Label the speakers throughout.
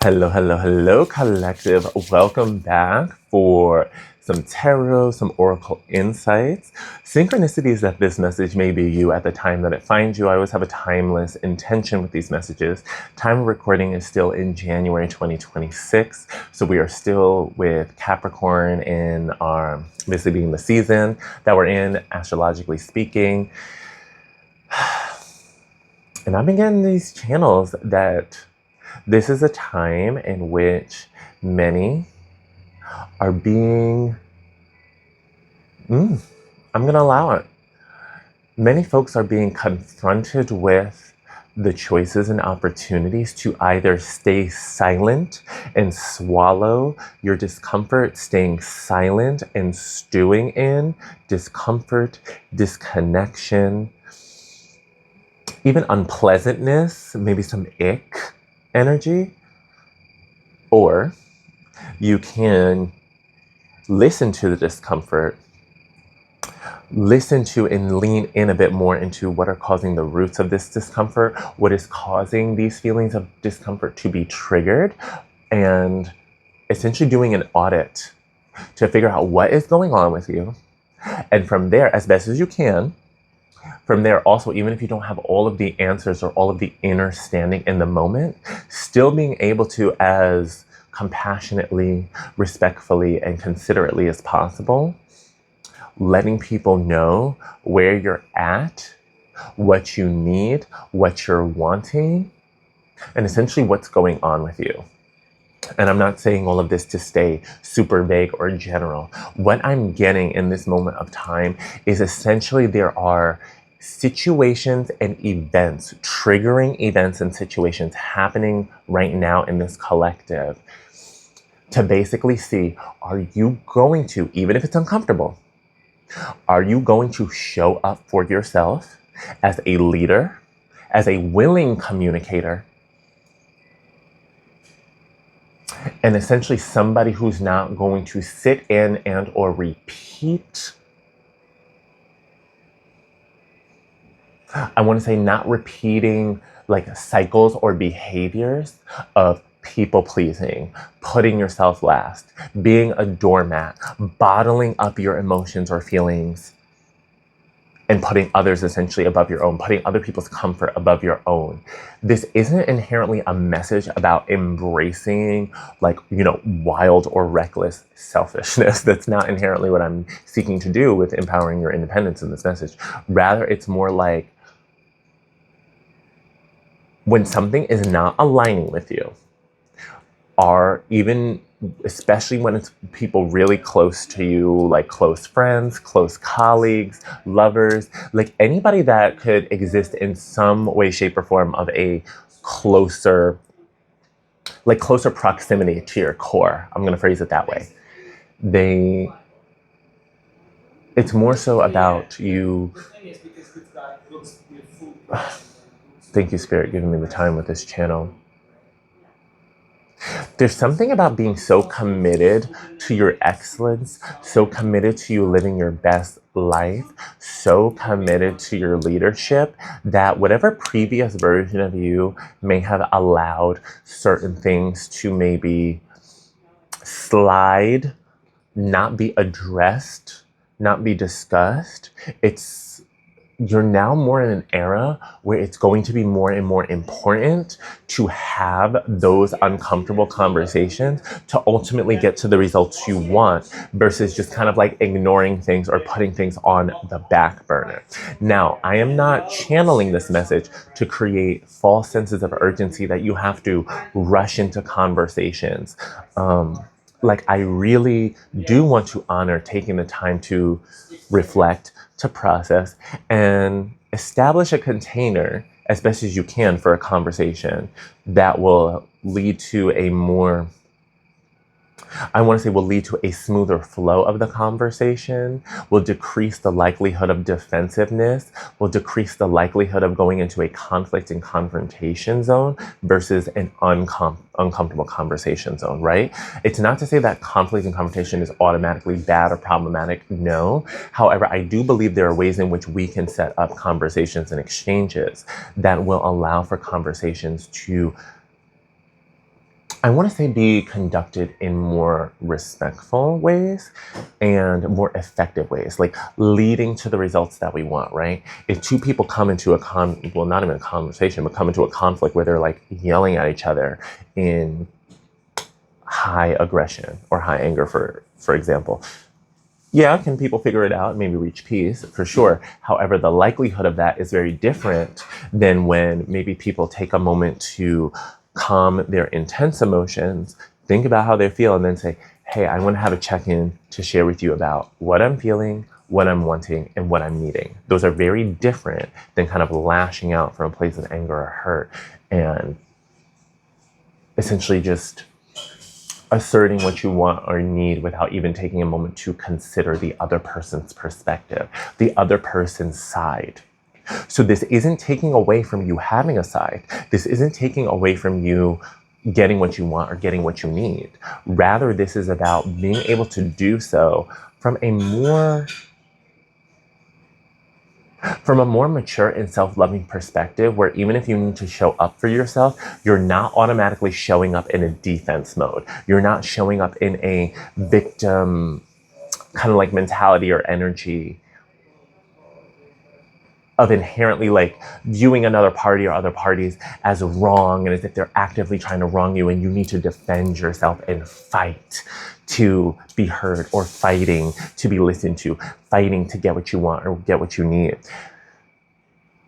Speaker 1: Hello, hello, hello, collective. Welcome back for some tarot, some oracle insights. Synchronicities that this message may be you at the time that it finds you. I always have a timeless intention with these messages. Time of recording is still in January 2026. So we are still with Capricorn in our, basically being the season that we're in, astrologically speaking. And I've been getting these channels that this is a time in which many are being, I'm going to allow it. Many folks are being confronted with the choices and opportunities to either stay silent and swallow your discomfort, staying silent and stewing in discomfort, disconnection, even unpleasantness, maybe some ick energy, or you can listen to the discomfort, listen to and lean in a bit more into what are causing the roots of this discomfort, what is causing these feelings of discomfort to be triggered, and essentially doing an audit to figure out what is going on with you. And from there, as best as you can, from there also, even if you don't have all of the answers or all of the understanding in the moment, still being able to, as compassionately, respectfully, and considerately as possible, letting people know where you're at, what you need, what you're wanting, and essentially what's going on with you. And I'm not saying all of this to stay super vague or general. What I'm getting in this moment of time is essentially there are situations and events, triggering events and situations happening right now in this collective to basically see, are you going to, even if it's uncomfortable, are you going to show up for yourself as a leader, as a willing communicator, and essentially somebody who's not going to sit in and or repeat, I want to say not repeating like cycles or behaviors of people pleasing, putting yourself last, being a doormat, bottling up your emotions or feelings, and putting others essentially above your own, putting other people's comfort above your own. This isn't inherently a message about embracing wild or reckless selfishness. That's not inherently what I'm seeking to do with empowering your independence in this message. Rather, it's more like when something is not aligning with you, or even especially when it's people really close to you, like close friends, close colleagues, lovers, like anybody that could exist in some way, shape, or form of a closer proximity to your core. I'm going to phrase it that way. It's more so about you. Thank you, Spirit, giving me the time with this channel. There's something about being so committed to your excellence, so committed to you living your best life, so committed to your leadership that whatever previous version of you may have allowed certain things to maybe slide, not be addressed, not be discussed, you're now more in an era where it's going to be more and more important to have those uncomfortable conversations to ultimately get to the results you want versus just kind of like ignoring things or putting things on the back burner. Now, I am not channeling this message to create false senses of urgency that you have to rush into conversations. I really do want to honor taking the time to reflect, to process, and establish a container as best as you can for a conversation that will lead to will lead to a smoother flow of the conversation, will decrease the likelihood of defensiveness, will decrease the likelihood of going into a conflict and confrontation zone versus an uncomfortable conversation zone, right? It's not to say that conflict and confrontation is automatically bad or problematic, no. However, I do believe there are ways in which we can set up conversations and exchanges that will allow for conversations to I want to say be conducted in more respectful ways and more effective ways, like leading to the results that we want, right? If two people come into well, not even a conversation, but come into a conflict where they're like yelling at each other in high aggression or high anger, for example, yeah, can people figure it out and maybe reach peace? For sure. However, the likelihood of that is very different than when maybe people take a moment to calm their intense emotions, think about how they feel, and then say, hey, I want to have a check-in to share with you about what I'm feeling, what I'm wanting, and what I'm needing. Those are very different than kind of lashing out from a place of anger or hurt and essentially just asserting what you want or need without even taking a moment to consider the other person's perspective, the other person's side. So this isn't taking away from you having a side. This isn't taking away from you getting what you want or getting what you need. Rather, this is about being able to do so from a more mature and self-loving perspective, where even if you need to show up for yourself, you're not automatically showing up in a defense mode. You're not showing up in a victim kind of like mentality or energy of inherently like viewing another party or other parties as wrong and as if they're actively trying to wrong you and you need to defend yourself and fight to be heard, or fighting to be listened to, fighting to get what you want or get what you need.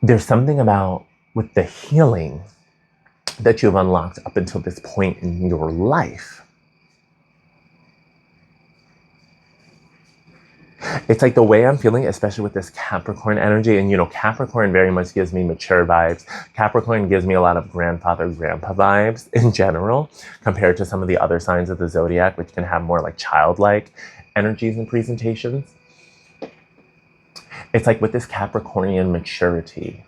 Speaker 1: There's something about with the healing that you've unlocked up until this point in your life. It's like the way I'm feeling, especially with this Capricorn energy, and Capricorn very much gives me mature vibes. Capricorn gives me a lot of grandfather, grandpa vibes in general, compared to some of the other signs of the zodiac, which can have more like childlike energies and presentations. It's like with this Capricornian maturity,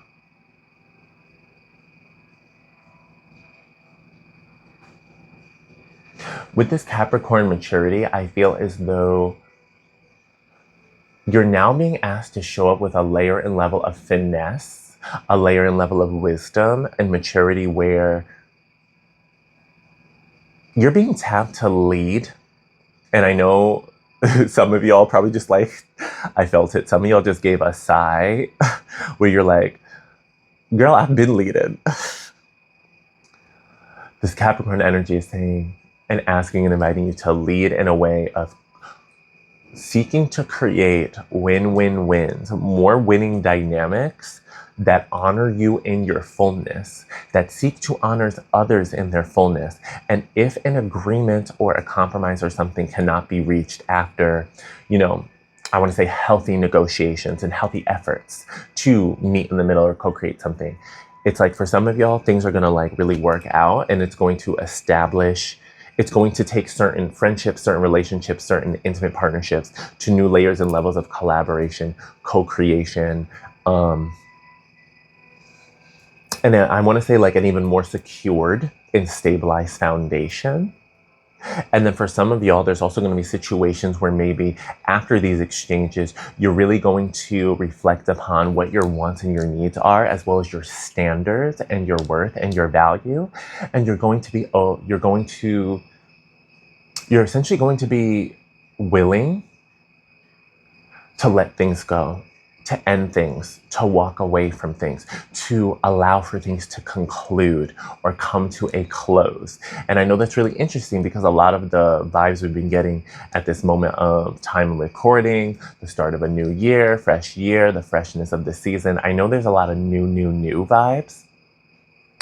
Speaker 1: I feel as though you're now being asked to show up with a layer and level of finesse, a layer and level of wisdom and maturity, where you're being tapped to lead. And I know some of y'all probably just like, I felt it. Some of y'all just gave a sigh where you're like, girl, I've been leading. This Capricorn energy is saying and asking and inviting you to lead in a way of seeking to create win-win-wins, more winning dynamics that honor you in your fullness, that seek to honor others in their fullness. And if an agreement or a compromise or something cannot be reached after, I want to say healthy negotiations and healthy efforts to meet in the middle or co-create something, it's like for some of y'all, things are going to like really work out, and it's going to take certain friendships, certain relationships, certain intimate partnerships to new layers and levels of collaboration, co-creation, and then I want to say like an even more secured and stabilized foundation. And then for some of y'all, there's also going to be situations where maybe after these exchanges, you're really going to reflect upon what your wants and your needs are, as well as your standards and your worth and your value. And you're essentially going to be willing to let things go, to end things, to walk away from things, to allow for things to conclude or come to a close. And I know that's really interesting because a lot of the vibes we've been getting at this moment of time of recording, the start of a new year, fresh year, the freshness of the season, I know there's a lot of new vibes.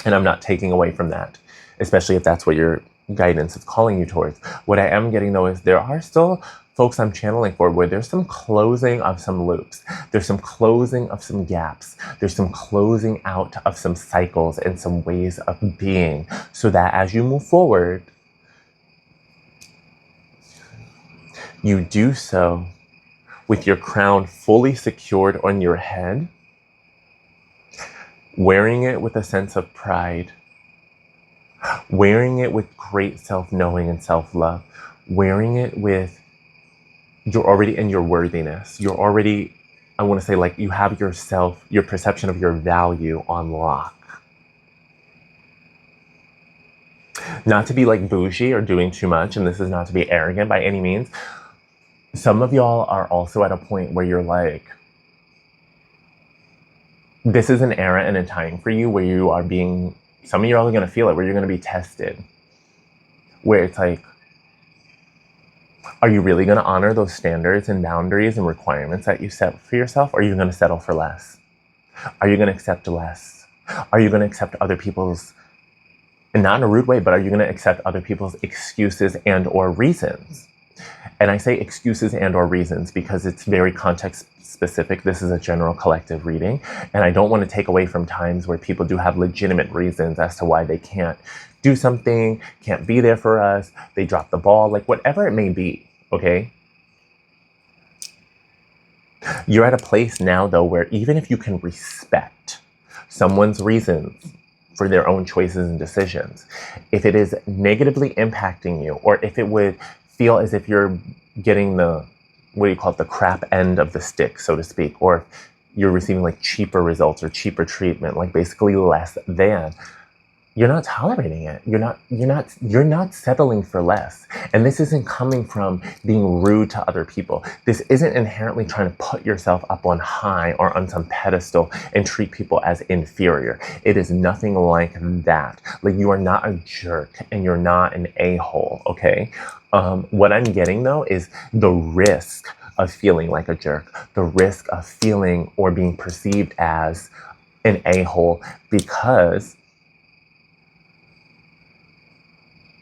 Speaker 1: And I'm not taking away from that, especially if that's what your guidance is calling you towards. What I am getting though is there are still folks I'm channeling for where there's some closing of some loops. There's some closing of some gaps. There's some closing out of some cycles and some ways of being, so that as you move forward, you do so with your crown fully secured on your head, wearing it with a sense of pride, wearing it with great self-knowing and self-love, wearing it with, you're already in your worthiness. You're already, I want to say like you have yourself, your perception of your value on lock. Not to be like bougie or doing too much, and this is not to be arrogant by any means. Some of y'all are also at a point where you're like, this is an era and a time for you where you are being, some of y'all are going to feel it, where you're going to be tested. Where it's like, are you really going to honor those standards and boundaries and requirements that you set for yourself? Or are you going to settle for less? Are you going to accept less? Are you going to accept other people's, and not in a rude way, but are you going to accept other people's excuses and or reasons? And I say excuses and or reasons because it's very context specific. This is a general collective reading. And I don't want to take away from times where people do have legitimate reasons as to why they can't do something, can't be there for us, they drop the ball, like whatever it may be, okay? You're at a place now, though, where even if you can respect someone's reasons for their own choices and decisions, if it is negatively impacting you, or if it would feel as if you're getting the, what do you call it, the crap end of the stick, so to speak, or you're receiving like cheaper results or cheaper treatment, like basically less than, you're not tolerating it. You're not settling for less. And this isn't coming from being rude to other people. This isn't inherently trying to put yourself up on high or on some pedestal and treat people as inferior. It is nothing like that. Like, you are not a jerk and you're not an a-hole, okay? What I'm getting though is the risk of feeling like a jerk, the risk of feeling or being perceived as an a-hole, because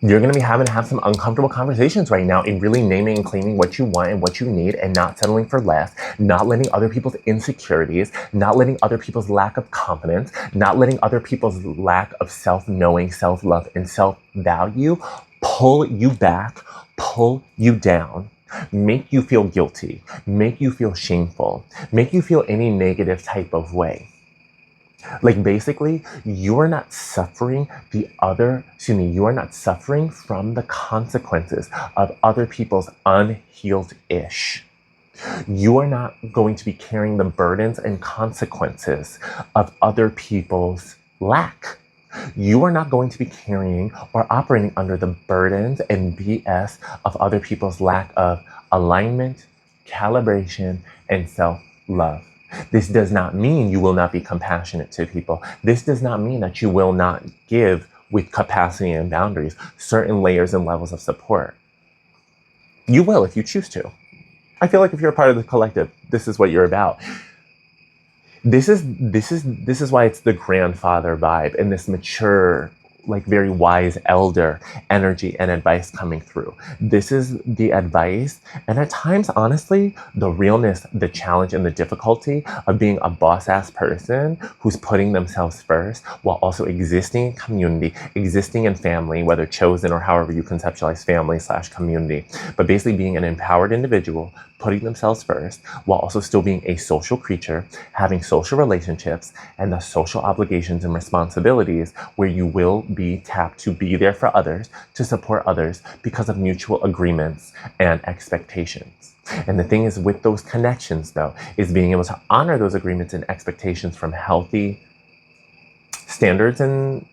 Speaker 1: you're going to be having to have some uncomfortable conversations right now in really naming and claiming what you want and what you need, and not settling for less, not letting other people's insecurities, not letting other people's lack of confidence, not letting other people's lack of self-knowing, self-love, and self-value pull you back, pull you down, make you feel guilty, make you feel shameful, make you feel any negative type of way. Like, basically, you are not suffering you are not suffering from the consequences of other people's unhealed ish. You are not going to be carrying the burdens and consequences of other people's lack. You are not going to be carrying or operating under the burdens and BS of other people's lack of alignment, calibration, and self-love. This does not mean you will not be compassionate to people. This does not mean that you will not give with capacity and boundaries certain layers and levels of support. You will if you choose to. I feel like if you're a part of the collective, this is what you're about. This is why it's the grandfather vibe and this mature, like very wise elder energy and advice coming through. This is the advice, and at times, honestly, the realness, the challenge, and the difficulty of being a boss-ass person who's putting themselves first while also existing in community, existing in family, whether chosen or however you conceptualize family/community, but basically being an empowered individual, putting themselves first while also still being a social creature, having social relationships, and the social obligations and responsibilities where you will be tapped to be there for others, to support others because of mutual agreements and expectations. And the thing is with those connections, though, is being able to honor those agreements and expectations from healthy standards and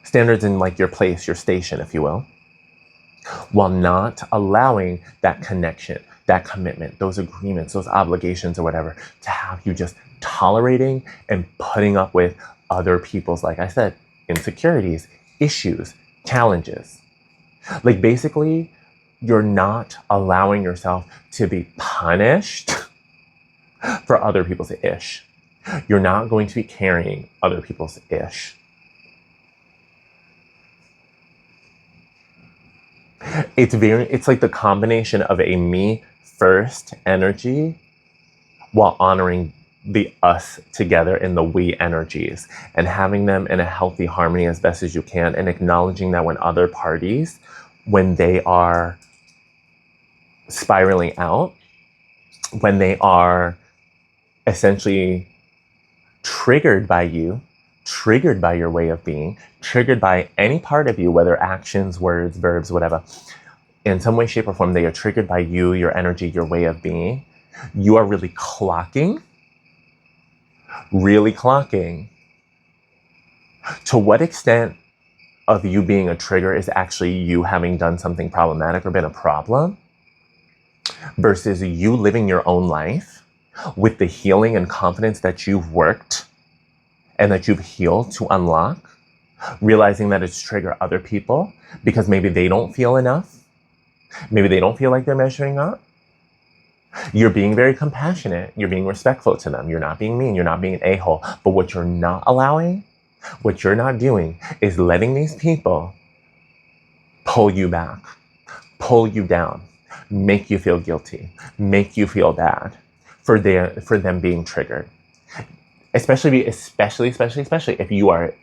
Speaker 1: standards in like your place, your station, if you will, while not allowing that connection, that commitment, those agreements, those obligations or whatever, to have you just tolerating and putting up with other people's, like I said, insecurities, issues, challenges. Like, basically, you're not allowing yourself to be punished for other people's ish. You're not going to be carrying other people's ish. It's like the combination of a me first energy while honoring the us together in the we energies and having them in a healthy harmony as best as you can, and acknowledging that when other parties, when they are spiraling out, when they are essentially triggered by you, triggered by your way of being, triggered by any part of you, whether actions, words, verbs, whatever, in some way, shape, or form, they are triggered by you, your energy, your way of being. You are really clocking to what extent of you being a trigger is actually you having done something problematic or been a problem, versus you living your own life with the healing and confidence that you've worked and that you've healed to unlock, realizing that it's trigger other people because maybe they don't feel enough. Maybe they don't feel like they're measuring up. You're being very compassionate. You're being respectful to them. You're not being mean. You're not being an a-hole. But what you're not allowing, what you're not doing is letting these people pull you back, pull you down, make you feel guilty, make you feel bad for them being triggered. Especially if you are,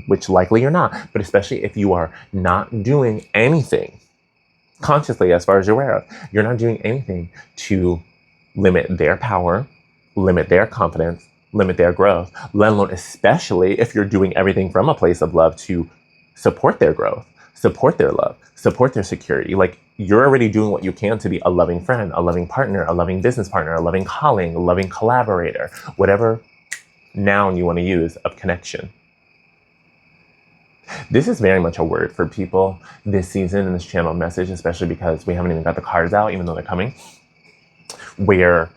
Speaker 1: which likely you're not, but especially if you are not doing anything consciously, as far as you're aware of, you're not doing anything to limit their power, limit their confidence, limit their growth, let alone especially if you're doing everything from a place of love to support their growth, support their love, support their security. Like, you're already doing what you can to be a loving friend, a loving partner, a loving business partner, a loving colleague, a loving collaborator, whatever noun you want to use of connection. This is very much a word for people this season in this channel message, especially because we haven't even got the cards out, even though they're coming, where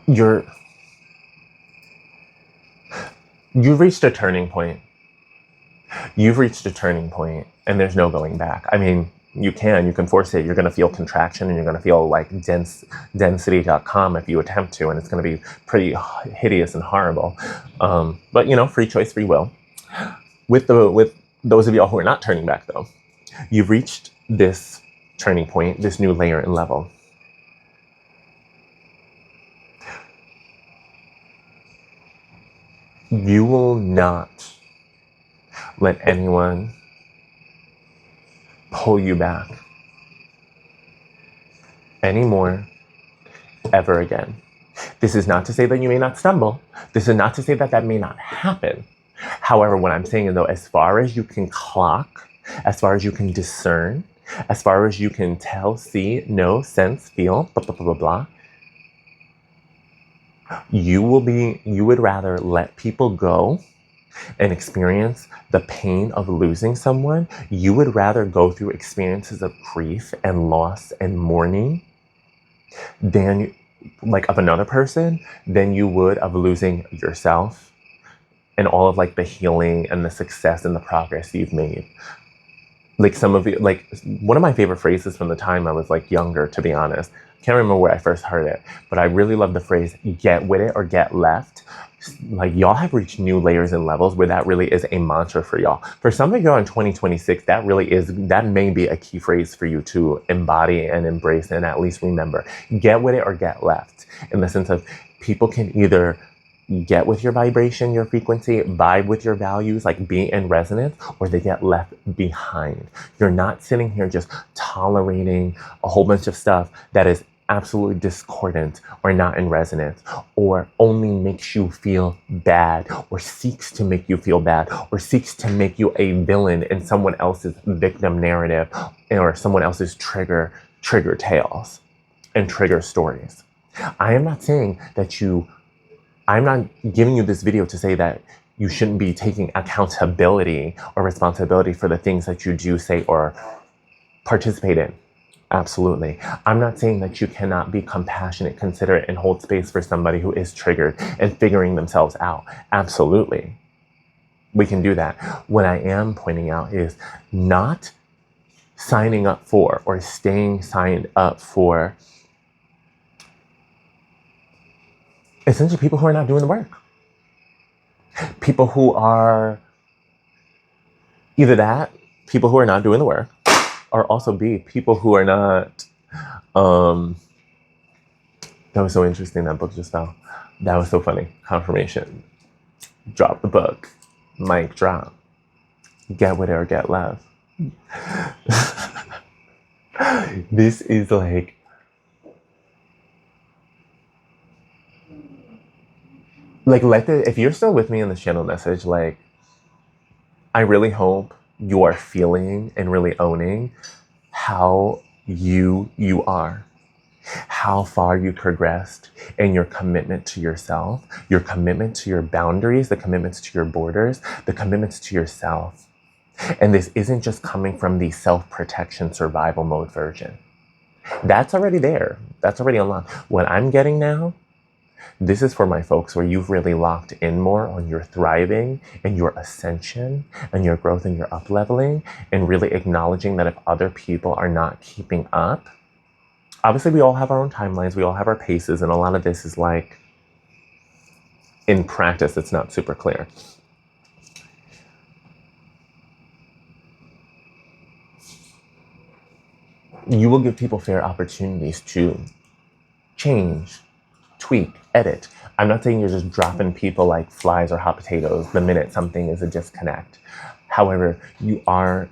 Speaker 1: you've reached a turning point. You've reached a turning point and there's no going back. I mean, you can force it. You're going to feel contraction and you're going to feel like density.com if you attempt to, and it's going to be pretty hideous and horrible. But free choice, free will. With those of y'all who are not turning back though, you've reached this turning point, this new layer and level. You will not let anyone pull you back anymore, ever again. This is not to say that you may not stumble. This is not to say that that may not happen. However, what I'm saying is, though, as far as you can clock, as far as you can discern, as far as you can tell, see, know, sense, feel, blah, blah, blah, blah, blah, you would rather let people go and experience the pain of losing someone. You would rather go through experiences of grief and loss and mourning than of another person than you would of losing yourself and all of the healing and the success and the progress you've made. Some of you, one of my favorite phrases from the time I was younger, to be honest, can't remember where I first heard it, but I really love the phrase, get with it or get left. Y'all have reached new layers and levels where that really is a mantra for y'all. For some of y'all in 2026, that may be a key phrase for you to embody and embrace and at least remember. Get with it or get left. In the sense of, people can either get with your vibration, your frequency, vibe with your values, be in resonance, or they get left behind. You're not sitting here just tolerating a whole bunch of stuff that is absolutely discordant or not in resonance, or only makes you feel bad, or seeks to make you feel bad, or seeks to make you a villain in someone else's victim narrative or someone else's trigger tales and trigger stories. I'm not giving you this video to say that you shouldn't be taking accountability or responsibility for the things that you do, say, or participate in. Absolutely. I'm not saying that you cannot be compassionate, considerate, and hold space for somebody who is triggered and figuring themselves out. Absolutely. We can do that. What I am pointing out is not signing up for or staying signed up for essentially people who are not doing the work. People who are either that, people who are not doing the work, or also B, people who are not, that was so interesting, that book just fell. That was so funny. Confirmation. Drop the book. Mic drop. Get with it or get left. This is if you're still with me in this channel message, I really hope you are feeling and really owning how you are. how far you progressed in your commitment to yourself, your commitment to your boundaries, the commitments to your borders, the commitments to yourself. And this isn't just coming from the self-protection survival mode version. That's already there. That's already unlocked. What I'm getting now, this is for my folks where you've really locked in more on your thriving and your ascension and your growth and your up-leveling, and really acknowledging that if other people are not keeping up, obviously we all have our own timelines, we all have our paces, and a lot of this is like, in practice, it's not super clear. You will give people fair opportunities to change, tweak, edit. I'm not saying you're just dropping people like flies or hot potatoes the minute something is a disconnect. However, you are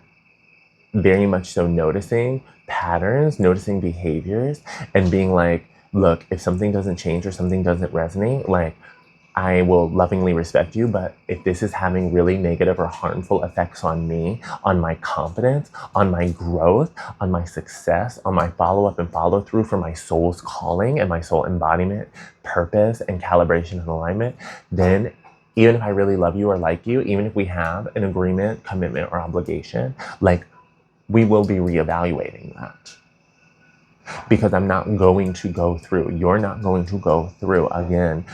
Speaker 1: very much so noticing patterns, noticing behaviors, and being like, look, if something doesn't change or something doesn't resonate, like, I will lovingly respect you, but if this is having really negative or harmful effects on me, on my confidence, on my growth, on my success, on my follow-up and follow-through for my soul's calling and my soul embodiment, purpose, and calibration and alignment, then even if I really love you or like you, even if we have an agreement, commitment, or obligation, like, we will be reevaluating that. Because I'm not going to go through, you're not going to go through, again,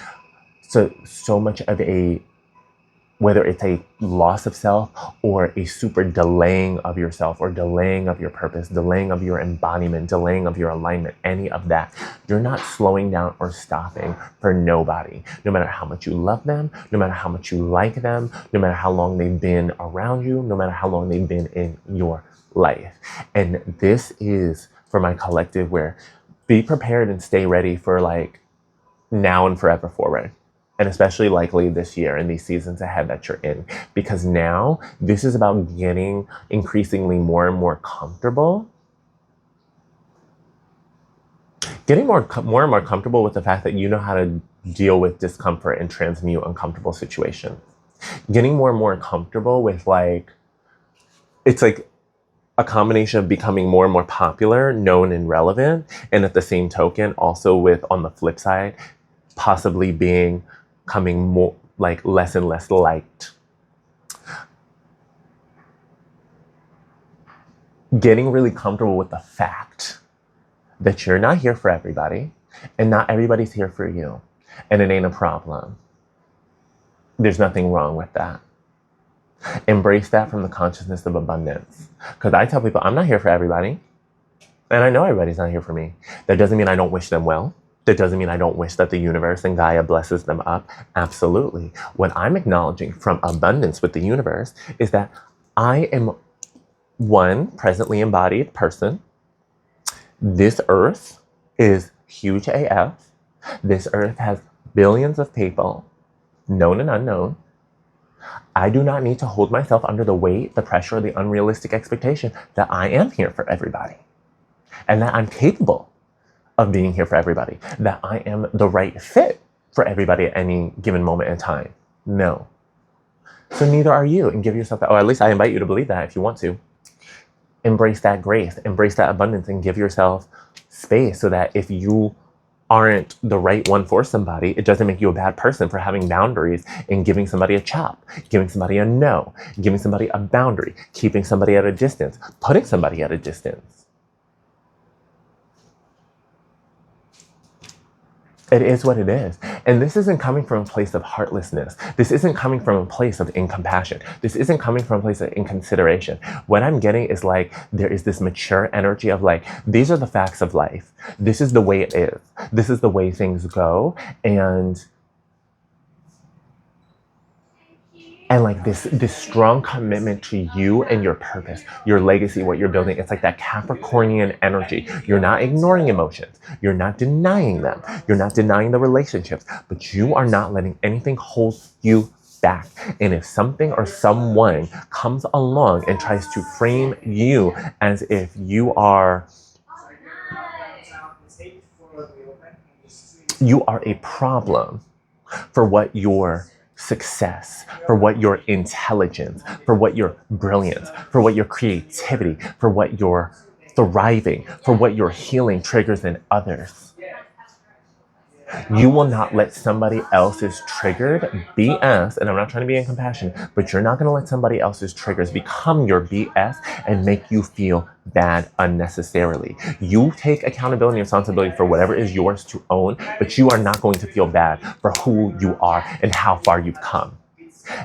Speaker 1: so much of a, whether it's a loss of self or a super delaying of yourself or delaying of your purpose, delaying of your embodiment, delaying of your alignment, any of that, you're not slowing down or stopping for nobody. No matter how much you love them, no matter how much you like them, no matter how long they've been around you, no matter how long they've been in your life. And this is for my collective, where be prepared and stay ready for like now and forever forward. And especially likely this year and these seasons ahead that you're in. Because now this is about getting increasingly more and more comfortable. Getting more and more comfortable with the fact that you know how to deal with discomfort and transmute uncomfortable situations. Getting more and more comfortable with like, it's like a combination of becoming more and more popular, known, and relevant. And at the same token, also with, on the flip side, possibly becoming more like less and less liked. Getting really comfortable with the fact that you're not here for everybody and not everybody's here for you. And it ain't a problem. There's nothing wrong with that. Embrace that from the consciousness of abundance. Because I tell people, I'm not here for everybody. And I know everybody's not here for me. That doesn't mean I don't wish them well. That doesn't mean I don't wish that the universe and Gaia blesses them up. Absolutely. What I'm acknowledging from abundance with the universe is that I am one presently embodied person. This earth is huge AF. This earth has billions of people, known and unknown. I do not need to hold myself under the weight, the pressure, or the unrealistic expectation that I am here for everybody. And that I'm capable of being here for everybody, that I am the right fit for everybody at any given moment in time. No. So neither are you, and give yourself that, or at least I invite you to believe that if you want to. Embrace that grace, embrace that abundance, and give yourself space so that if you aren't the right one for somebody, it doesn't make you a bad person for having boundaries and giving somebody a chop, giving somebody a no, giving somebody a boundary, keeping somebody at a distance, putting somebody at a distance. It is what it is. And this isn't coming from a place of heartlessness. This isn't coming from a place of incompassion. This isn't coming from a place of inconsideration. What I'm getting is like, there is this mature energy of like, these are the facts of life. This is the way it is. This is the way things go. And like this strong commitment to you and your purpose, your legacy, what you're building. It's like that Capricornian energy. You're not ignoring emotions. You're not denying them. You're not denying the relationships, but you are not letting anything hold you back. And if something or someone comes along and tries to frame you as if you are a problem for what your success, for what your intelligence, for what your brilliance, for what your creativity, for what your thriving, for what your healing triggers in others. You will not let somebody else's triggered BS, and I'm not trying to be incompassionate, but you're not going to let somebody else's triggers become your BS and make you feel bad unnecessarily. You take accountability and responsibility for whatever is yours to own, but you are not going to feel bad for who you are and how far you've come.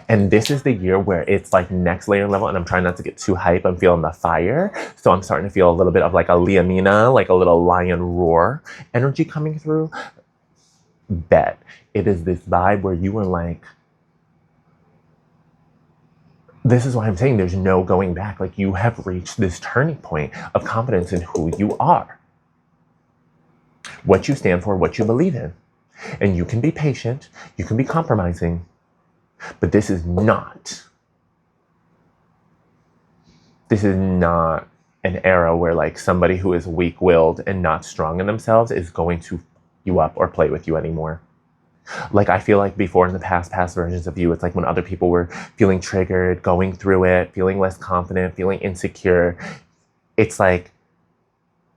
Speaker 1: And this is the year where it's like next layer level, and I'm trying not to get too hype. I'm feeling the fire. So I'm starting to feel a little bit of like a Leonina, like a little lion roar energy coming through. Bet it is this vibe where you are like, this is why I'm saying there's no going back. Like, you have reached this turning point of confidence in who you are, what you stand for, what you believe in. And you can be patient, you can be compromising, but this is not an era where like somebody who is weak-willed and not strong in themselves is going to you up or play with you anymore. Like, I feel like before in the past versions of you, it's like when other people were feeling triggered, going through it, feeling less confident, feeling insecure, it's like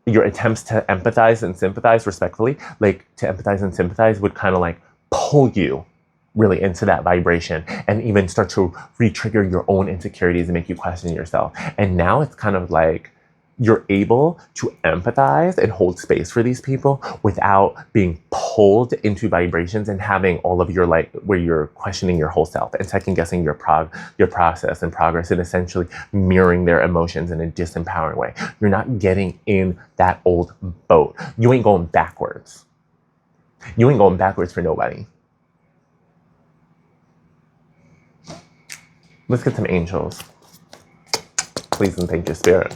Speaker 1: your attempts to empathize and sympathize respectfully, like to empathize and sympathize would kind of like pull you really into that vibration and even start to re-trigger your own insecurities and make you question yourself. And now it's kind of like you're able to empathize and hold space for these people without being pulled into vibrations and having all of your like where you're questioning your whole self and second guessing your process and progress and essentially mirroring their emotions in a disempowering way. You're not getting in that old boat. You ain't going backwards. You ain't going backwards for nobody. Let's get some angels. Please and thank you, Spirit.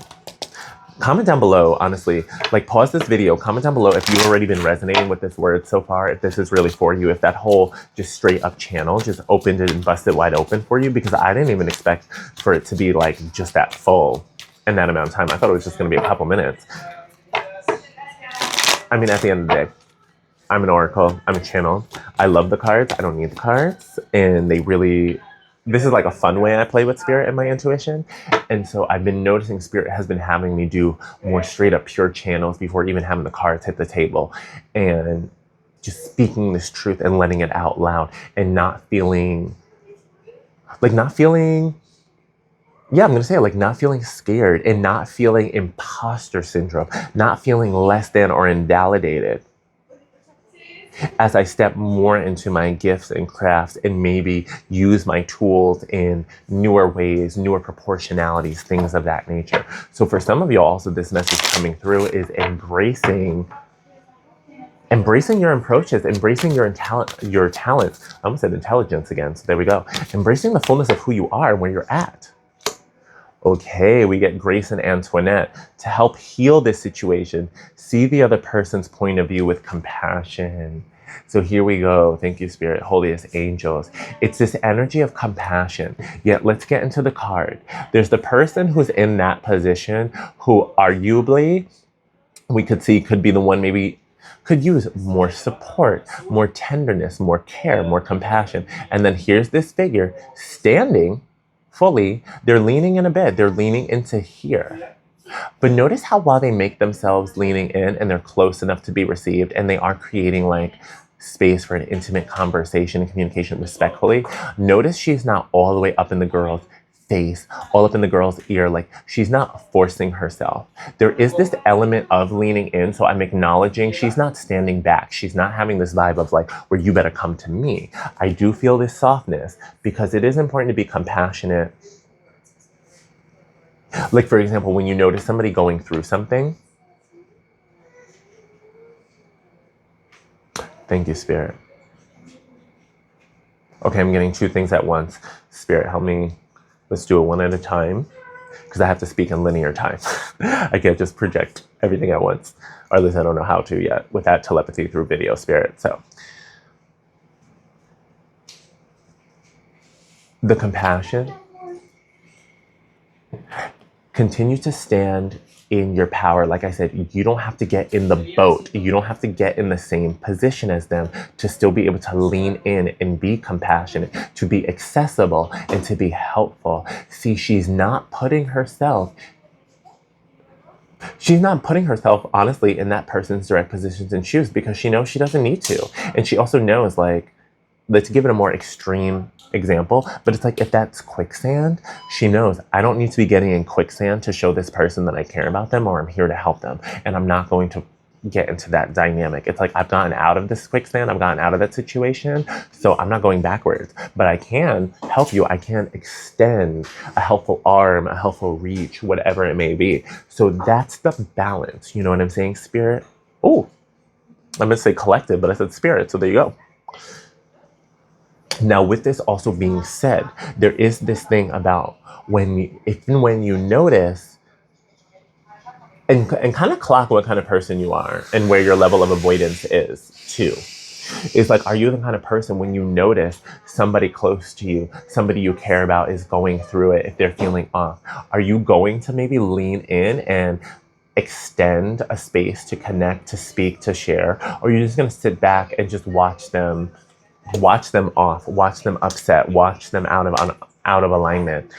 Speaker 1: Comment down below, honestly, like pause this video, comment down below if you've already been resonating with this word so far, if this is really for you, if that whole just straight up channel just opened it and busted wide open for you, because I didn't even expect for it to be like just that full in that amount of time. I thought it was just going to be a couple minutes. I mean, at the end of the day, I'm an oracle, I'm a channel. I love the cards, I don't need the cards, and they really... This is like a fun way I play with spirit and my intuition. And so I've been noticing spirit has been having me do more straight up pure channels before even having the cards hit the table. And just speaking this truth and letting it out loud and not feeling, yeah, I'm going to say it, like not feeling scared and not feeling imposter syndrome, not feeling less than or invalidated. As I step more into my gifts and crafts and maybe use my tools in newer ways, newer proportionalities, things of that nature. So for some of you also, this message coming through is embracing your approaches, embracing your talents. I almost said intelligence again, so there we go. Embracing the fullness of who you are and where you're at. Okay, we get Grace and Antoinette to help heal this situation. See the other person's point of view with compassion. So here we go. Thank you, Spirit, holiest angels. It's this energy of compassion. Yet let's get into the card. There's the person who's in that position who arguably we could see could be the one maybe could use more support, more tenderness, more care, more compassion. And then here's this figure standing fully, they're leaning in a bed, they're leaning into here. But notice how while they make themselves leaning in and they're close enough to be received and they are creating like space for an intimate conversation and communication respectfully, notice she's not all the way up in the girl's face, all up in the girl's ear, like she's not forcing herself. There is this element of leaning in, so I'm acknowledging she's not standing back. She's not having this vibe of like, where you better come to me. I do feel this softness because it is important to be compassionate. Like, for example, when you notice somebody going through something. Thank you, Spirit. Okay, I'm getting two things at once. Spirit, help me. Let's do it one at a time, because I have to speak in linear time. I can't just project everything at once, or at least I don't know how to yet with that telepathy through video, Spirit. So the compassion, continue to stand in your power. Like I said, you don't have to get in the boat. You don't have to get in the same position as them to still be able to lean in and be compassionate, to be accessible and to be helpful. See, she's not putting herself She's not putting herself, honestly, in that person's direct positions and shoes because she knows she doesn't need to. And she also knows, like, let's give it a more extreme example, but it's like if that's quicksand, she knows I don't need to be getting in quicksand to show this person that I care about them or I'm here to help them. And I'm not going to get into that dynamic. It's like I've gotten out of this quicksand, I've gotten out of that situation, so I'm not going backwards. But I can help you. I can extend a helpful arm, a helpful reach, whatever it may be. So that's the balance. You know what I'm saying, spirit? Oh, I'm gonna say collective, but I said spirit, so there you go. Now, with this also being said, there is this thing about even when you notice and kind of clock what kind of person you are and where your level of avoidance is too. It's like, are you the kind of person when you notice somebody close to you, somebody you care about is going through it, if they're feeling off, are you going to maybe lean in and extend a space to connect, to speak, to share? Or are you just going to sit back and just watch them off, watch them upset, watch them out of alignment?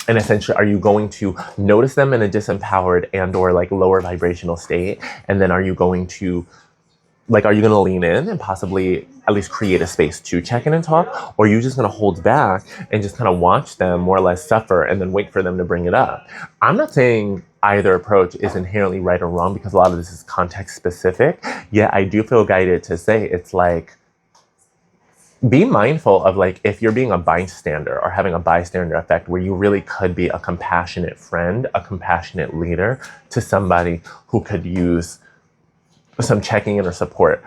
Speaker 1: And essentially, are you going to notice them in a disempowered and or like lower vibrational state? And then are you going to lean in and possibly at least create a space to check in and talk? Or are you just going to hold back and just kind of watch them more or less suffer and then wait for them to bring it up? I'm not saying either approach is inherently right or wrong because a lot of this is context specific. Yet I do feel guided to say it's like, be mindful of like if you're being a bystander or having a bystander effect where you really could be a compassionate friend, a compassionate leader to somebody who could use some checking in or support.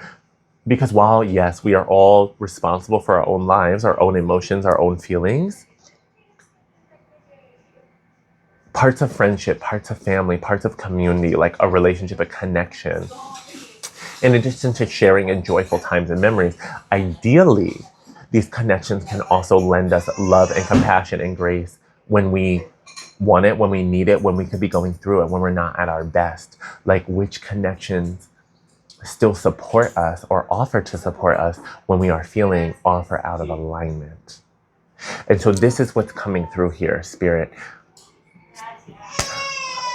Speaker 1: Because while, yes, we are all responsible for our own lives, our own emotions, our own feelings, parts of friendship, parts of family, parts of community, like a relationship, a connection, in addition to sharing in joyful times and memories, ideally, these connections can also lend us love and compassion and grace when we want it, when we need it, when we could be going through it, when we're not at our best. Like, which connections still support us or offer to support us when we are feeling off or out of alignment? And so this is what's coming through here, Spirit.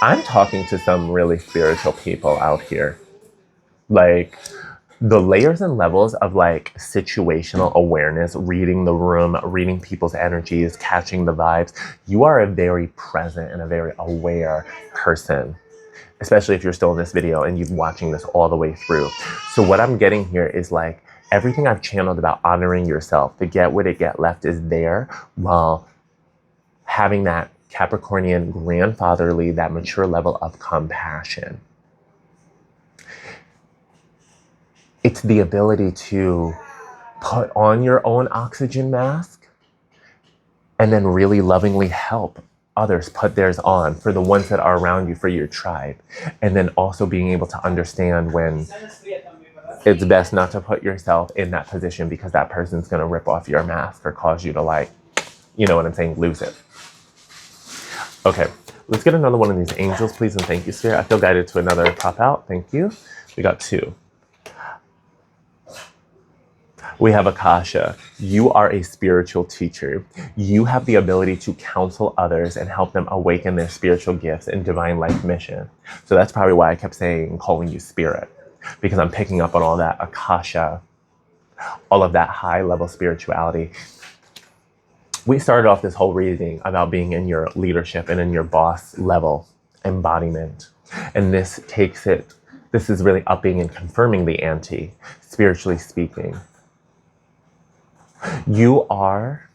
Speaker 1: I'm talking to some really spiritual people out here. Like, the layers and levels of like situational awareness, reading the room, reading people's energies, catching the vibes. You are a very present and a very aware person, especially if you're still in this video and you're watching this all the way through. So what I'm getting here is like everything I've channeled about honoring yourself, the get what it get left is there, while having that Capricornian grandfatherly, that mature level of compassion. It's the ability to put on your own oxygen mask and then really lovingly help others put theirs on, for the ones that are around you, for your tribe. And then also being able to understand when it's best not to put yourself in that position because that person's going to rip off your mask or cause you to, like, you know what I'm saying, lose it. Okay, let's get another one of these angels, please, and thank you, Spirit. I feel guided to another pop out. Thank you. We got two. We have Akasha. You are a spiritual teacher. You have the ability to counsel others and help them awaken their spiritual gifts and divine life mission. So that's probably why I kept saying, calling you Spirit, because I'm picking up on all that Akasha, all of that high level spirituality. We started off this whole reading about being in your leadership and in your boss level embodiment. And this is really upping and confirming the ante, spiritually speaking. You are,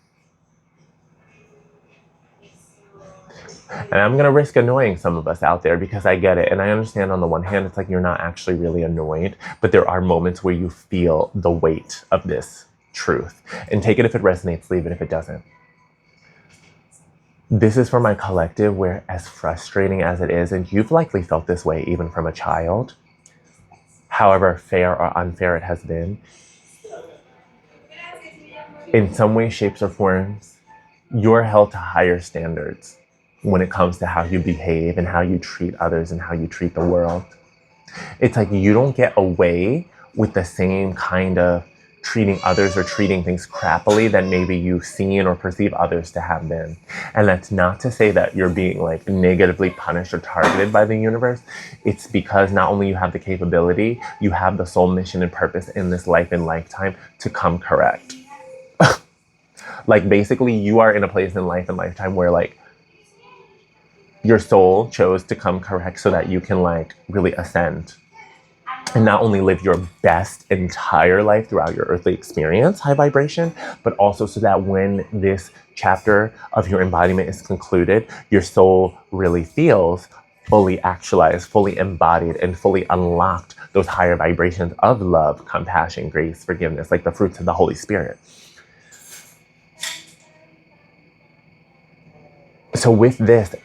Speaker 1: and I'm going to risk annoying some of us out there because I get it. And I understand on the one hand, it's like you're not actually really annoyed, but there are moments where you feel the weight of this truth. And take it if it resonates, leave it if it doesn't. This is for my collective, where as frustrating as it is, and you've likely felt this way even from a child, however fair or unfair it has been, in some way, shapes, or forms, you're held to higher standards when it comes to how you behave and how you treat others and how you treat the world. It's like you don't get away with the same kind of treating others or treating things crappily than maybe you've seen or perceive others to have been. And that's not to say that you're being like negatively punished or targeted by the universe. It's because not only you have the capability, you have the soul mission and purpose in this life and lifetime to come correct. Like basically you are in a place in life and lifetime where like your soul chose to come correct so that you can like really ascend and not only live your best entire life throughout your earthly experience, high vibration, but also so that when this chapter of your embodiment is concluded, your soul really feels fully actualized, fully embodied, and fully unlocked those higher vibrations of love, compassion, grace, forgiveness, like the fruits of the Holy Spirit. So with this,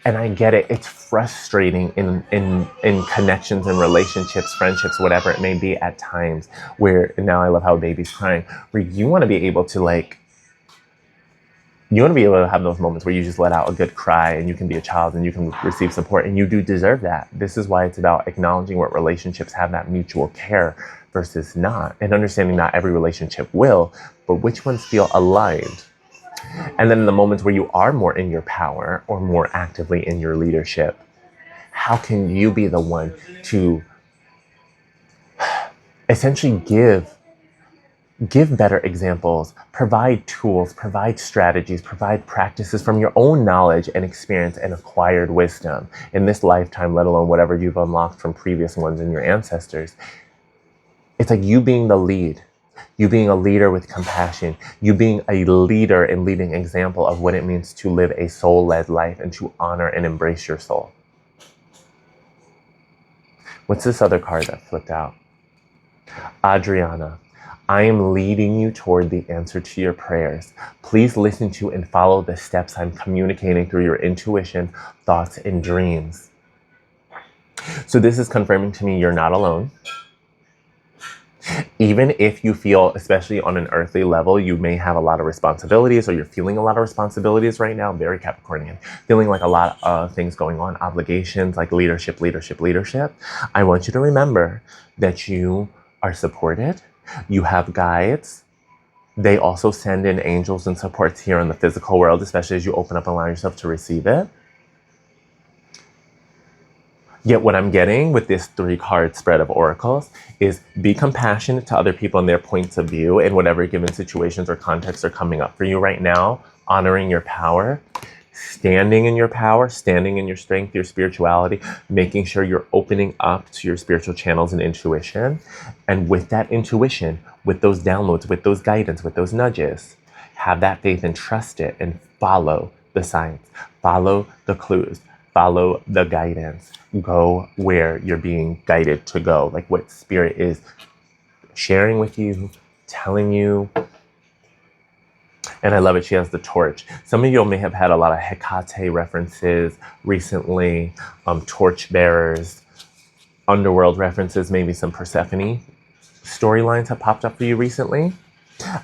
Speaker 1: and I get it, it's frustrating in connections and relationships, friendships, whatever it may be at times where, now I love how a baby's crying, where you want to be able to like, you want to be able to have those moments where you just let out a good cry and you can be a child and you can receive support, and you do deserve that. This is why it's about acknowledging what relationships have that mutual care versus not, and understanding not every relationship will, but which ones feel aligned. And then in the moments where you are more in your power or more actively in your leadership, how can you be the one to essentially give better examples, provide tools, provide strategies, provide practices from your own knowledge and experience and acquired wisdom in this lifetime, let alone whatever you've unlocked from previous ones and your ancestors. It's like you being the lead. You being a leader with compassion, you being a leader and leading example of what it means to live a soul-led life and to honor and embrace your soul. What's this other card that flipped out? Adriana, I am leading you toward the answer to your prayers. Please listen to and follow the steps I'm communicating through your intuition, thoughts, and dreams. So this is confirming to me you're not alone. Even if you feel, especially on an earthly level, you may have a lot of responsibilities or you're feeling a lot of responsibilities right now, very Capricornian, feeling like a lot of things going on, obligations, like leadership. I want you to remember that you are supported. You have guides. They also send in angels and supports here in the physical world, especially as you open up and allow yourself to receive it. Yet what I'm getting with this 3-card spread of oracles is be compassionate to other people and their points of view in whatever given situations or contexts are coming up for you right now, honoring your power, standing in your power, standing in your strength, your spirituality, making sure you're opening up to your spiritual channels and intuition. And with that intuition, with those downloads, with those guidance, with those nudges, have that faith and trust it and follow the signs, follow the clues, follow the guidance. Go where you're being guided to go, like what spirit is sharing with you, telling you. And I love it. She has the torch. Some of you may have had a lot of Hecate references recently, torch bearers, underworld references, maybe some Persephone storylines have popped up for you recently.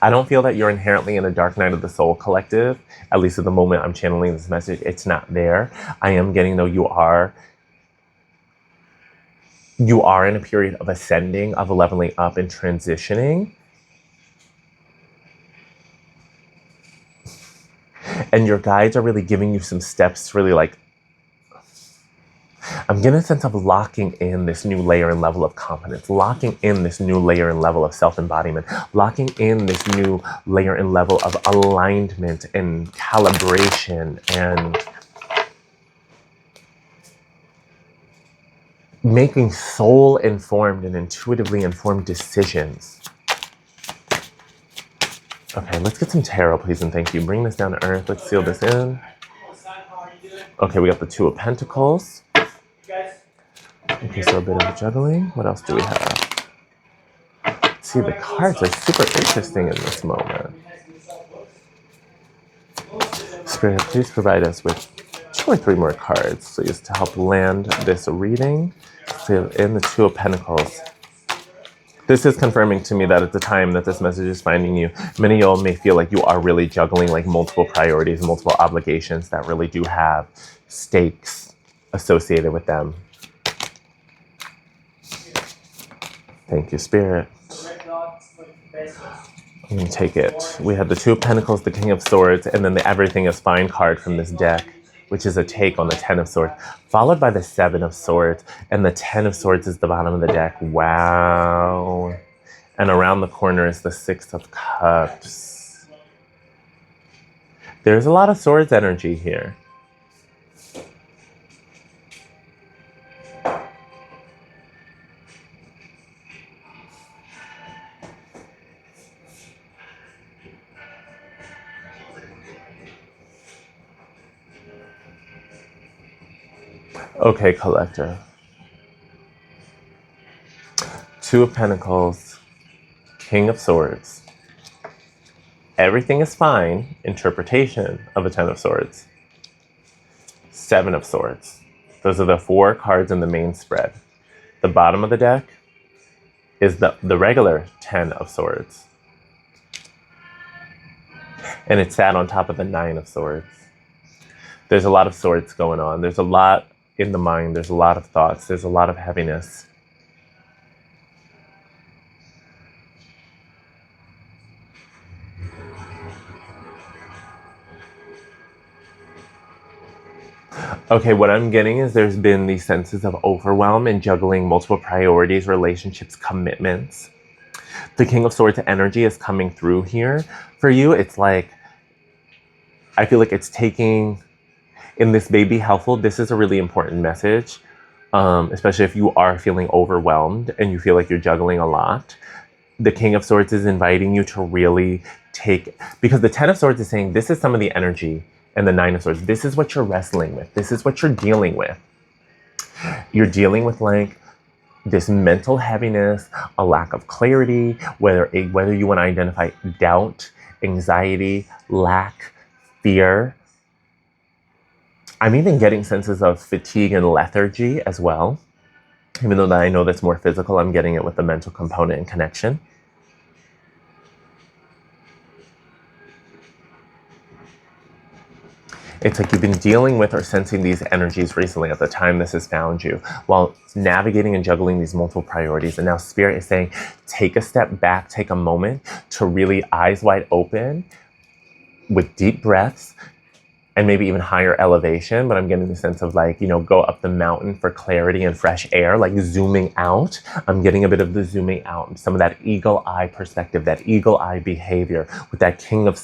Speaker 1: I don't feel that you're inherently in a dark night of the soul collective, at least at the moment I'm channeling this message. It's not there. I am getting, though, you are in a period of ascending, of leveling up and transitioning. And your guides are really giving you some steps, really like, I'm getting a sense of locking in this new layer and level of confidence, locking in this new layer and level of self-embodiment, locking in this new layer and level of alignment and calibration and making soul-informed and intuitively informed decisions. Okay, let's get some tarot, please, and thank you. Bring this down to earth. Let's seal this in. Okay, we got the 2 of Pentacles. Okay, so a bit of juggling. What else do we have? See, the cards are super interesting in this moment. Spirit, please provide us with 2 or 3 more cards, please, to help land this reading. So in the 2 of Pentacles. This is confirming to me that at the time that this message is finding you, many of y'all may feel like you are really juggling like multiple priorities, multiple obligations that really do have stakes associated with them. Thank you, Spirit. I'm going to take it. We have the Two of Pentacles, the King of Swords, and then the Everything is Fine card from this deck, which is a take on the Ten of Swords, followed by the Seven of Swords, and the Ten of Swords is the bottom of the deck. Wow. And around the corner is the Six of Cups. There's a lot of swords energy here. Okay, collector. Two of Pentacles, King of Swords. Everything is fine. Interpretation of a Ten of Swords. Seven of Swords. Those are the four cards in the main spread. The bottom of the deck is the regular Ten of Swords. And it's sat on top of the Nine of Swords. There's a lot of swords going on. There's a lot in the mind. There's a lot of thoughts. There's a lot of heaviness. Okay, what I'm getting is there's been these senses of overwhelm and juggling multiple priorities, relationships, commitments. The King of Swords energy is coming through here. For you, it's like, I feel like it's taking, in this baby helpful, this is a really important message, especially if you are feeling overwhelmed and you feel like you're juggling a lot. The King of Swords is inviting you to really take, because the Ten of Swords is saying this is some of the energy, and the Nine of Swords, this is what you're wrestling with. This is what you're dealing with. You're dealing with like this mental heaviness, a lack of clarity, whether you want to identify doubt, anxiety, lack, fear. I'm even getting senses of fatigue and lethargy as well. Even though that I know that's more physical, I'm getting it with the mental component and connection. It's like you've been dealing with or sensing these energies recently at the time this has found you, while navigating and juggling these multiple priorities. And now Spirit is saying, take a step back, take a moment to really eyes wide open with deep breaths and maybe even higher elevation. But I'm getting the sense of like, go up the mountain for clarity and fresh air, like zooming out. I'm getting a bit of the zooming out, some of that eagle eye perspective, that eagle eye behavior with that King of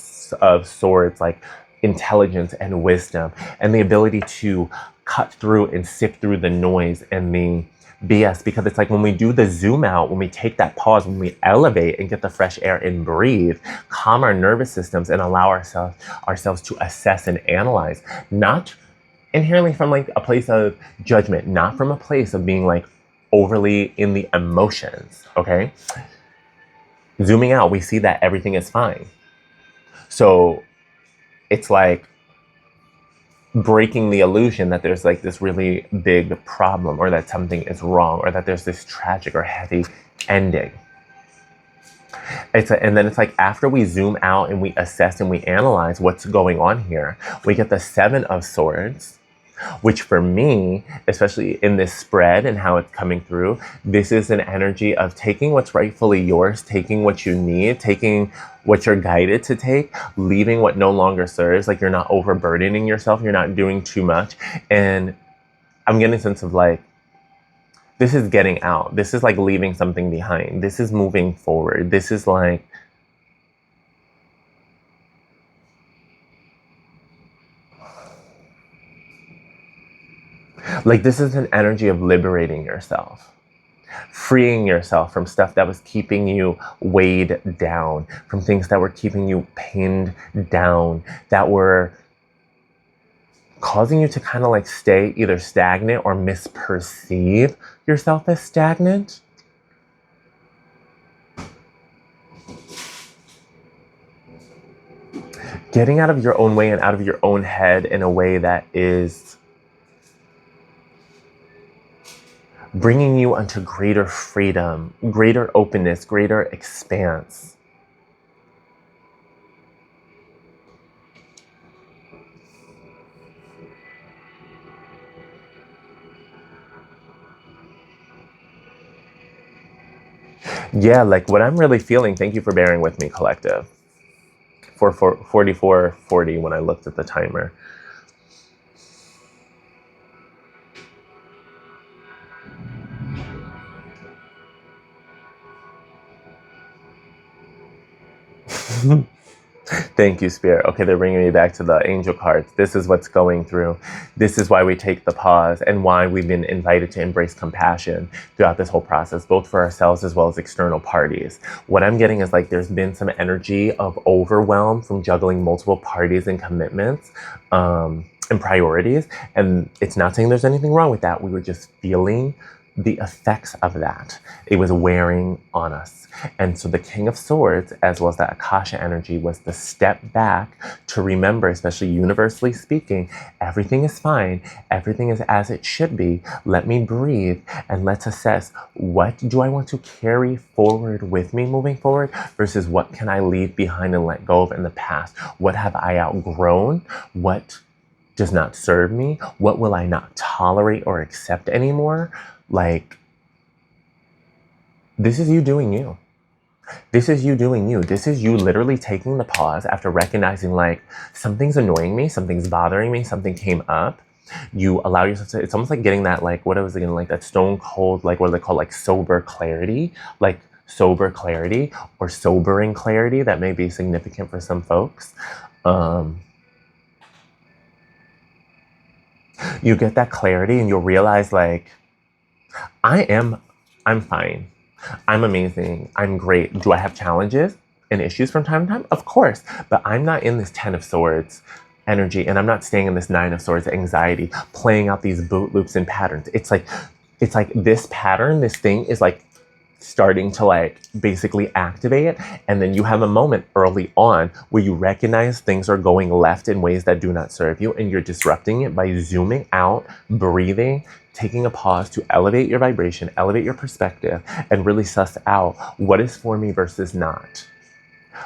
Speaker 1: Swords, like intelligence and wisdom, and the ability to cut through and sift through the noise and the BS. Because it's like when we do the zoom out, when we take that pause, when we elevate and get the fresh air and breathe, calm our nervous systems and allow ourselves to assess and analyze, not inherently from like a place of judgment, not from a place of being like overly in the emotions. Okay, zooming out, we see that everything is fine. So it's like breaking the illusion that there's like this really big problem, or that something is wrong, or that there's this tragic or heavy ending. And then it's like after we zoom out and we assess and we analyze what's going on here, we get the Seven of Swords, which for me, especially in this spread and how it's coming through, this is an energy of taking what's rightfully yours, taking what you need, taking what you're guided to take, leaving what no longer serves. Like you're not overburdening yourself, you're not doing too much. And I'm getting a sense of like, this is getting out. This is like leaving something behind. This is moving forward. This is like, this is an energy of liberating yourself, freeing yourself from stuff that was keeping you weighed down, from things that were keeping you pinned down, that were causing you to kind of like stay either stagnant or misperceive yourself as stagnant. Getting out of your own way and out of your own head in a way that is bringing you onto greater freedom, greater openness, greater expanse. Yeah, like what I'm really feeling, thank you for bearing with me, collective. For 44:40 when I looked at the timer. Thank you, Spirit. Okay, they're bringing me back to the angel cards. This is what's going through. This is why we take the pause and why we've been invited to embrace compassion throughout this whole process, both for ourselves as well as external parties. What I'm getting is like there's been some energy of overwhelm from juggling multiple parties and commitments and priorities. And it's not saying there's anything wrong with that. We were just feeling the effects of that. It was wearing on us. And so the King of Swords, as well as that Akasha energy, was the step back to remember, especially universally speaking, everything is fine. Everything is as it should be. Let me breathe and let's assess, what do I want to carry forward with me moving forward versus what can I leave behind and let go of in the past? What have I outgrown? What does not serve me? What will I not tolerate or accept anymore? Like, this is you doing you. This is you doing you. This is you literally taking the pause after recognizing like something's annoying me, something's bothering me, something came up. You allow yourself to, it's almost like getting that, like, what was it again, like that stone cold, like what do they call, like sober clarity, like sober clarity or sobering clarity that may be significant for some folks. You get that clarity and you'll realize like, I'm fine. I'm amazing. I'm great. Do I have challenges and issues from time to time? Of course. But I'm not in this 10 of Swords energy and I'm not staying in this 9 of Swords anxiety, playing out these boot loops and patterns. It's like this pattern, this thing is like starting to like basically activate, and then you have a moment early on where you recognize things are going left in ways that do not serve you, and you're disrupting it by zooming out, breathing, taking a pause to elevate your vibration, elevate your perspective, and really suss out what is for me versus not.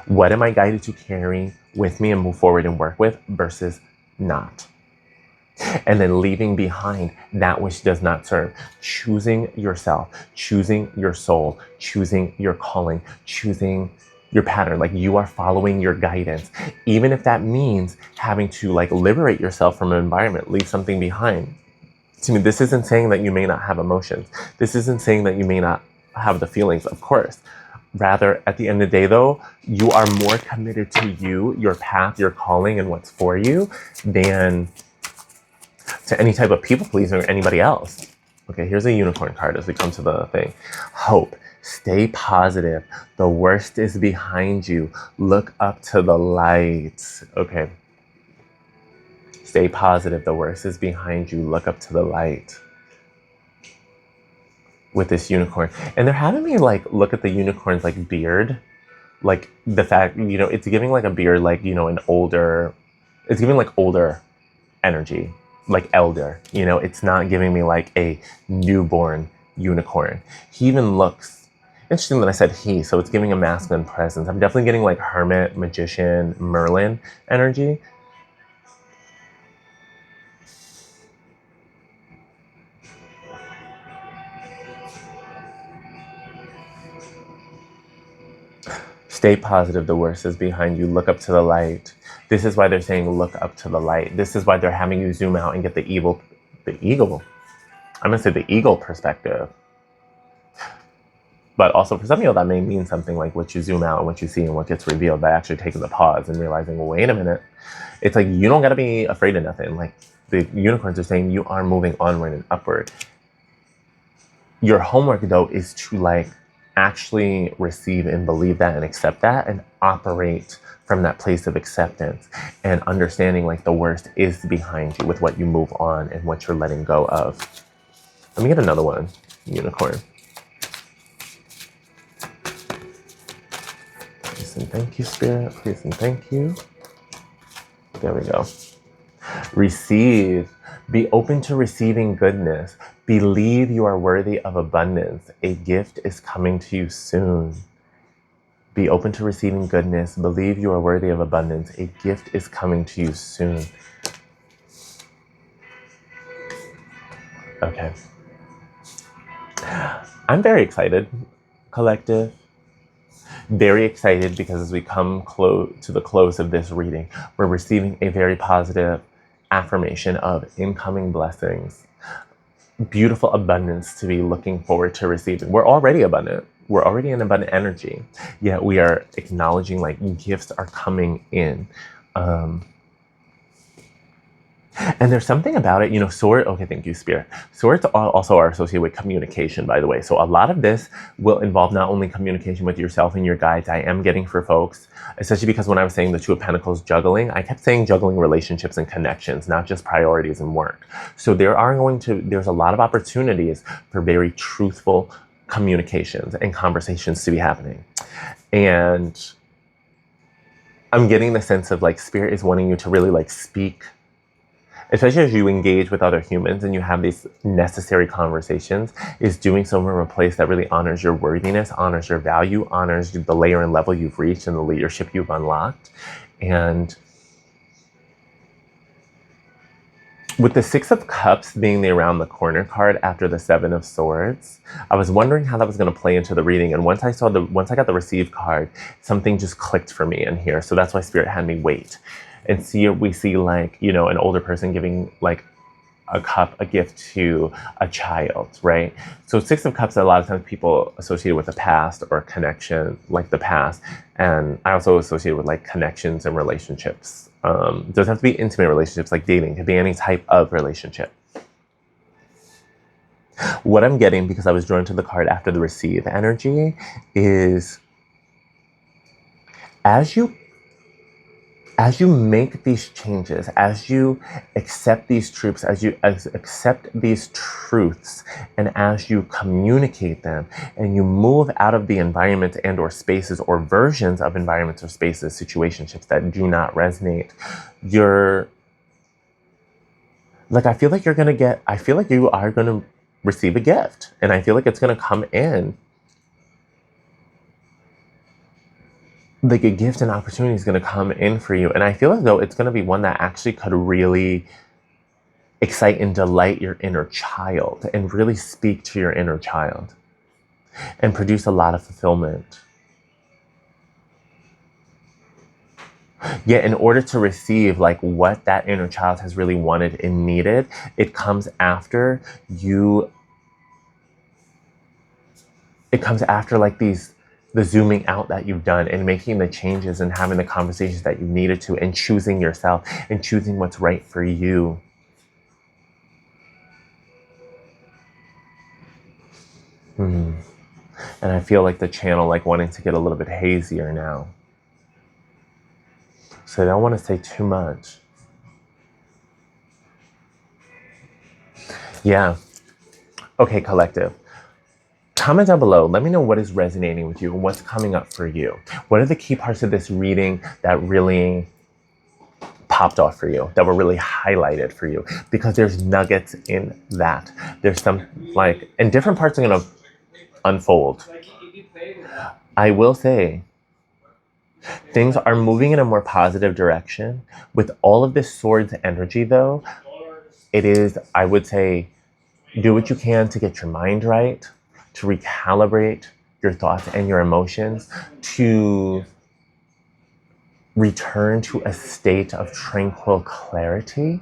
Speaker 1: What am I guided to carry with me and move forward and work with versus not? And then leaving behind that which does not serve. Choosing yourself, choosing your soul, choosing your calling, choosing your pattern. Like, you are following your guidance. Even if that means having to like liberate yourself from an environment, leave something behind. To me, this isn't saying that you may not have emotions. This isn't saying that you may not have the feelings, of course. Rather, at the end of the day though, you are more committed to you, your path, your calling, and what's for you than to any type of people pleaser or anybody else. Okay, here's a unicorn card as we come to the thing. Hope. Stay positive. The worst is behind you. Look up to the light. Okay. Stay positive. The worst is behind you. Look up to the light. With this unicorn. And they're having me like look at the unicorn's like beard. Like the fact, it's giving like a beard, like, an older, it's giving like older energy, like elder, it's not giving me like a newborn unicorn. He even looks, interesting that I said he, so it's giving a masculine presence. I'm definitely getting like hermit, magician, Merlin energy. Stay positive, the worst is behind you. Look up to the light. This is why they're saying look up to the light. This is why they're having you zoom out and get the eagle. I'm gonna say the eagle perspective. But also for some people that may mean something like what you zoom out and what you see and what gets revealed by actually taking the pause and realizing, well, wait a minute. It's like, you don't gotta be afraid of nothing. Like, the unicorns are saying you are moving onward and upward. Your homework though is to like actually receive and believe that and accept that and operate from that place of acceptance and understanding like the worst is behind you with what you move on and what you're letting go of. Let me get another one, unicorn. Please and thank you, Spirit. Please and thank you. There we go. Receive. Be open to receiving goodness. Believe you are worthy of abundance. A gift is coming to you soon. Be open to receiving goodness. Believe you are worthy of abundance. A gift is coming to you soon. Okay. I'm very excited. collective. Very excited because as we come to the close of this reading, we're receiving a very positive affirmation of incoming blessings, beautiful abundance to be looking forward to receiving. We're already abundant. We're already in abundant energy, yet we are acknowledging like gifts are coming in. And there's something about it, sword, okay, thank you, Spirit. Swords also are associated with communication, by the way. So a lot of this will involve not only communication with yourself and your guides. I am getting for folks, especially because when I was saying the Two of Pentacles juggling, I kept saying juggling relationships and connections, not just priorities and work. So there's a lot of opportunities for very truthful communications and conversations to be happening. And I'm getting the sense of like Spirit is wanting you to really like speak, especially as you engage with other humans and you have these necessary conversations, is doing so from a place that really honors your worthiness, honors your value, honors the layer and level you've reached and the leadership you've unlocked. And with the Six of Cups being the around the corner card after the Seven of Swords, I was wondering how that was going to play into the reading. And once I got the Receive card, something just clicked for me in here. So that's why Spirit had me wait. And we see like, an older person giving like a gift to a child, right? So Six of Cups, a lot of times people associate with the past or connection, like the past. And I also associate with like connections and relationships. It doesn't have to be intimate relationships like dating. It could be any type of relationship. What I'm getting, because I was drawn to the card after the Receive energy, is as you make these changes, as you accept these truths, as you accept these truths, and as you communicate them, and you move out of the environments and or spaces or versions of environments or spaces, situationships that do not resonate, I feel like you are going to receive a gift. And I feel like it's going to come in. Like a gift and opportunity is going to come in for you. And I feel as though it's going to be one that actually could really excite and delight your inner child and really speak to your inner child and produce a lot of fulfillment. Yet in order to receive like what that inner child has really wanted and needed, it comes after like the zooming out that you've done and making the changes and having the conversations that you needed to and choosing yourself and choosing what's right for you. And I feel like the channel like wanting to get a little bit hazier now. So I don't want to say too much. Yeah. Okay, collective. Comment down below. Let me know what is resonating with you and what's coming up for you. What are the key parts of this reading that really popped off for you, that were really highlighted for you? Because there's nuggets in that. There's some and different parts are going to unfold. I will say, things are moving in a more positive direction. With all of this Swords energy, though, it is, I would say, do what you can to get your mind right, to recalibrate your thoughts and your emotions, to return to a state of tranquil clarity.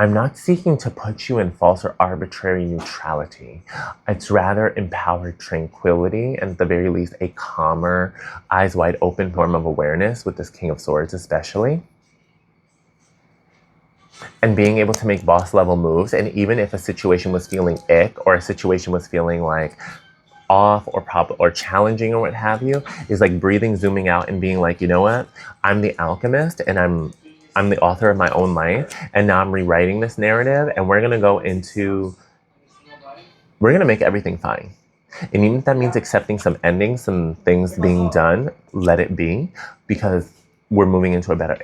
Speaker 1: I'm not seeking to put you in false or arbitrary neutrality. It's rather empowered tranquility, and at the very least, a calmer, eyes wide open form of awareness with this King of Swords especially. And being able to make boss level moves. And even if a situation was feeling ick or a situation was feeling like off or challenging or what have you, is like breathing, zooming out and being like, you know what? I'm the alchemist and I'm the author of my own life. And now I'm rewriting this narrative and we're going to make everything fine. And even if that means accepting some endings, some things being done, let it be, because we're moving into a better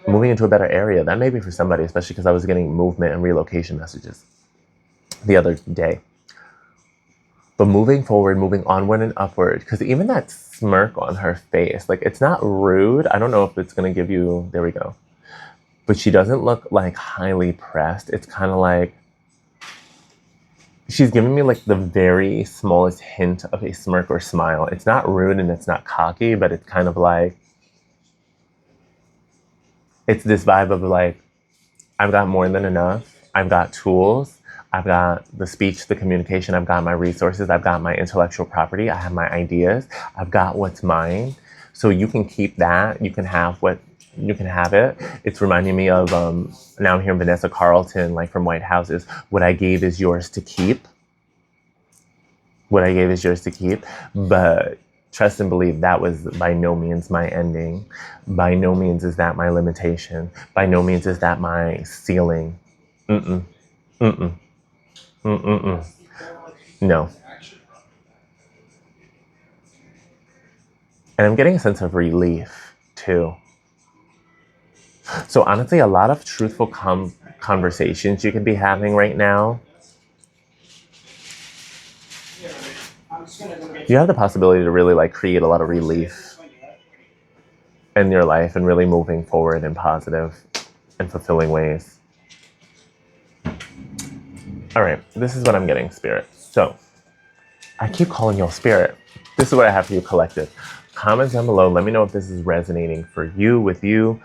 Speaker 1: moving into a better area. That may be for somebody, especially because I was getting movement and relocation messages the other day. But moving forward, moving onward and upward, because even that smirk on her face, like it's not rude. I don't know if it's going to give you, there we go. But she doesn't look like highly pressed. It's kind of like, she's giving me like the very smallest hint of a smirk or smile. It's not rude and it's not cocky, but it's kind of like, it's this vibe of like, I've got more than enough. I've got tools. I've got the speech, the communication. I've got my resources. I've got my intellectual property. I have my ideas. I've got what's mine. So you can keep that. You can have what you can have it. It's reminding me of now I'm hearing Vanessa Carlton, like from White Houses. What I gave is yours to keep. What I gave is yours to keep. But trust and believe that was by no means my ending. By no means is that my limitation. By no means is that my ceiling. Mm-mm. Mm-mm. Mm-mm-mm. No. And I'm getting a sense of relief too. So honestly, a lot of truthful conversations you could be having right now. You have the possibility to really like create a lot of relief in your life and really moving forward in positive and fulfilling ways. All right, this is what I'm getting, Spirit. So I keep calling y'all Spirit. This is what I have for you, Collective. Comments down below. Let me know if this is resonating for you, with you.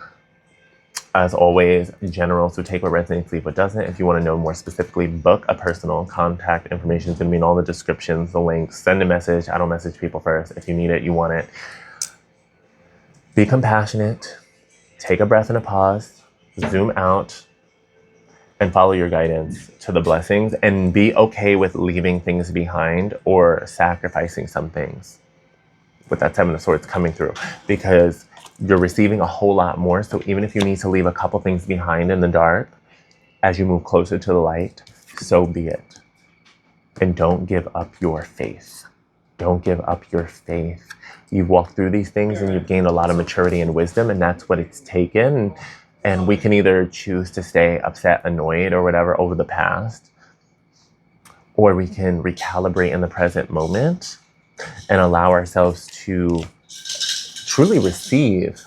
Speaker 1: As always, general, so take what resonates, leave what doesn't. If you want to know more specifically, book a personal. Contact information is going to be in all the descriptions, the links. Send a message. I don't message people first. If you need it, you want it. Be compassionate. Take a breath and a pause. Zoom out. And follow your guidance to the blessings. And be okay with leaving things behind or sacrificing some things. With that Seven of Swords coming through. Because you're receiving a whole lot more. So even if you need to leave a couple things behind in the dark, as you move closer to the light, so be it. And don't give up your faith. Don't give up your faith. You've walked through these things and you've gained a lot of maturity and wisdom, and that's what it's taken. And we can either choose to stay upset, annoyed, or whatever over the past, or we can recalibrate in the present moment and allow ourselves to truly receive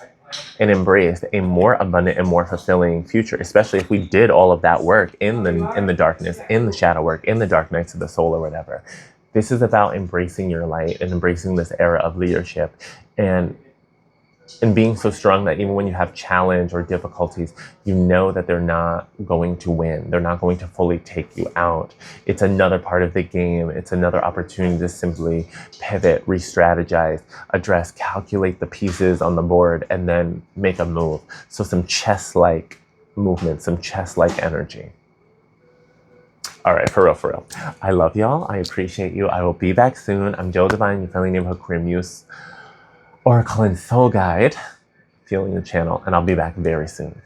Speaker 1: and embrace a more abundant and more fulfilling future, especially if we did all of that work in the darkness, in the shadow work, in the dark nights of the soul or whatever. This is about embracing your light and embracing this era of leadership and being so strong that even when you have challenge or difficulties, you know that they're not going to win. They're not going to fully take you out. It's another part of the game. It's another opportunity to simply pivot, re-strategize, address, calculate the pieces on the board, and then make a move. So some chess-like movement, some chess-like energy. All right, for real, for real. I love y'all. I appreciate you. I will be back soon. I'm Dil Divine, your friendly neighborhood queer muse, Oracle and Soul Guide, fueling the channel, and I'll be back very soon.